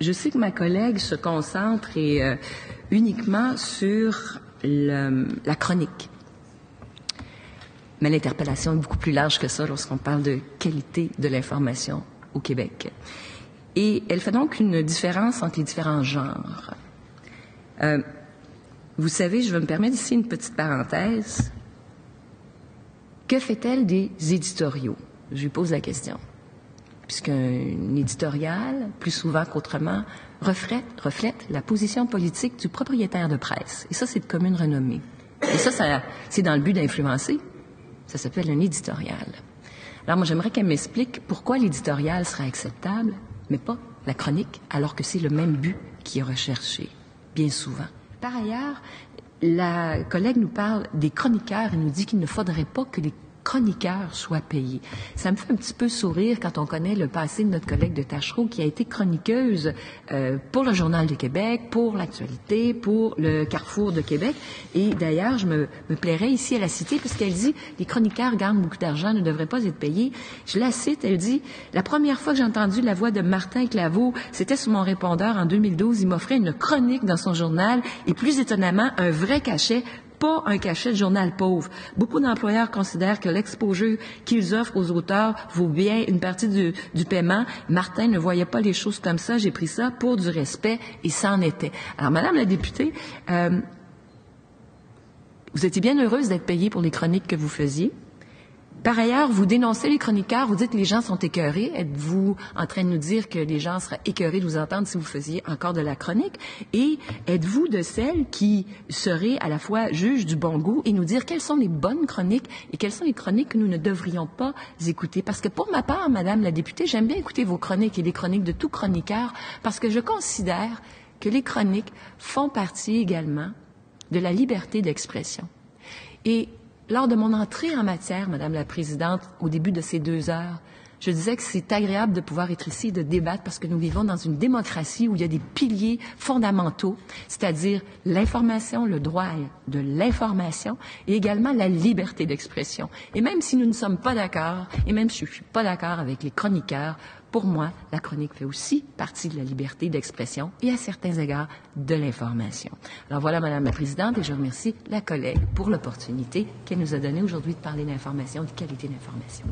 Je sais que ma collègue se concentre uniquement sur la chronique. Mais l'interpellation est beaucoup plus large que ça lorsqu'on parle de qualité de l'information au Québec. Et elle fait donc une différence entre les différents genres. Vous savez, je vais me permettre ici une petite parenthèse. Que fait-elle des éditoriaux? Je lui pose la question. Puisqu'un éditorial, plus souvent qu'autrement, reflète la position politique du propriétaire de presse. Et ça, c'est de commune renommée. Et ça c'est dans le but d'influencer. Ça s'appelle un éditorial. Alors moi, j'aimerais qu'elle m'explique pourquoi l'éditorial sera acceptable, mais pas la chronique, alors que c'est le même but qui est recherché, bien souvent. Par ailleurs, la collègue nous parle des chroniqueurs et nous dit qu'il ne faudrait pas que les chroniqueurs soient payés. Ça me fait un petit peu sourire quand on connaît le passé de notre collègue de Tachereau qui a été chroniqueuse pour le Journal de Québec, pour l'Actualité, pour le Carrefour de Québec. Et d'ailleurs, je me plairais ici à la citer puisqu'elle dit « Les chroniqueurs gagnent beaucoup d'argent, ne devraient pas être payés ». Je la cite, elle dit « La première fois que j'ai entendu la voix de Martin Claveau, c'était sur mon répondeur en 2012. Il m'offrait une chronique dans son journal et plus étonnamment, un vrai cachet, pas un cachet de journal pauvre. Beaucoup d'employeurs considèrent que l'exposure qu'ils offrent aux auteurs vaut bien une partie du paiement. Martin ne voyait pas les choses comme ça. J'ai pris ça pour du respect et ça en était. » Alors, Madame la députée, vous étiez bien heureuse d'être payée pour les chroniques que vous faisiez. Par ailleurs, vous dénoncez les chroniqueurs, vous dites que les gens sont écœurés. Êtes-vous en train de nous dire que les gens seraient écœurés de vous entendre si vous faisiez encore de la chronique? Et êtes-vous de celles qui seraient à la fois juges du bon goût et nous dire quelles sont les bonnes chroniques et quelles sont les chroniques que nous ne devrions pas écouter? Parce que pour ma part, Madame la députée, j'aime bien écouter vos chroniques et les chroniques de tout chroniqueur parce que je considère que les chroniques font partie également de la liberté d'expression. Et lors de mon entrée en matière, Madame la Présidente, au début de ces 2 heures, je disais que c'est agréable de pouvoir être ici et de débattre parce que nous vivons dans une démocratie où il y a des piliers fondamentaux, c'est-à-dire l'information, le droit de l'information et également la liberté d'expression. Et même si nous ne sommes pas d'accord, et même si je ne suis pas d'accord avec les chroniqueurs, pour moi, la chronique fait aussi partie de la liberté d'expression et à certains égards de l'information. Alors voilà, Madame la Présidente, et je remercie la collègue pour l'opportunité qu'elle nous a donnée aujourd'hui de parler d'information, de qualité d'information.